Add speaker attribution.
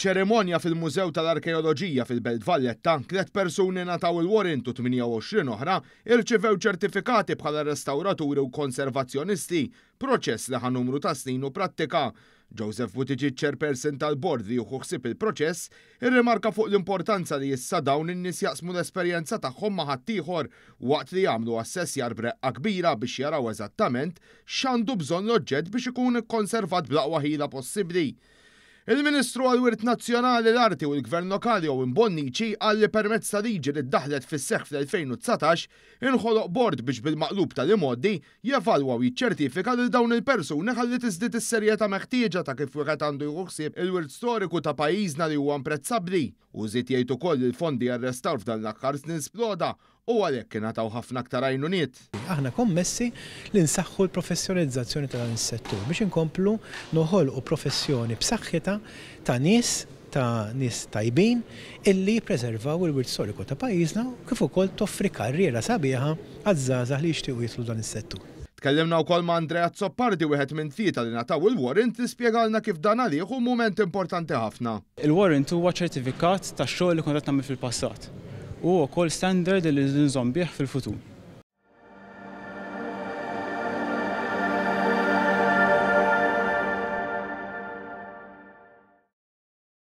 Speaker 1: Fiċ-ċerimonja fil-Mużew tal-Arkeoloġija fil-Belt Valletta, 3 persuni nataw il-warrant u 28 oħra irċevew ċertifikati bħala restawraturi u konservazzjonisti, proċess li ħa numru ta' snin u prattika. Joseph Buttigieg, chairperson tal-bord li jieħu ħsieb il-proċess, irrimarka fuq l-importanza li issa dawn in-nies jaqsmu l-esperjenza tagħhom ma' ħaddieħor waqt li jagħmlu assessjar b'reqqa kbira biex jaraw eżattament x'għandu bżonn l-oġġett biex ikun ikkonservat bl-aqwa ħila possibbli. Il-Ministru għall-Wirt Nazzjonali l-Arti u l-Gvern Lokali Owen Bonnici qal li permezz ta' liġi li ddaħlet fis-seħħ fl-2019 inħoloq bord biex bil-maqlub tal-imoddi jevalwa u jiċċertifika lil dawn il-persuni ħalli tiżdied is-serjetà meħtieġa ta' kif wieħed għandu jħossib il-wirt storiku ta' pajjiżna li huwa imprezzabbli. U żied jgħid ukoll il-fondi għar-restawr f'dan l-aħħar snin sploda u għalhekk kien ngħataw ħafna aktar għajnuniet.
Speaker 2: Aħna kommessi li nsaħħu l-professjonalizzazzjoni ta' dan is-settur biex inkomplu noħolqu professjoni b'saħħitha ta' nies tajbin illi jippreservaw il-wirt storiku ta' pajjiżna kif ukoll toffri karriera sabiħa għaż-żgħażagħ li jixtiequ jidħlu dan is-settur.
Speaker 1: Tkellimna wkoll ma' Andrea Zoppardi, wieħed minn tlieta li nataw il-warrant li spjegalna kif dan għalih hu mument importanti ħafna.
Speaker 3: Il-warrant huwa ċertifikat tax-xogħol li kont qed nagħmel fil-passat. U wkoll standard li nżomm bih fil-futur.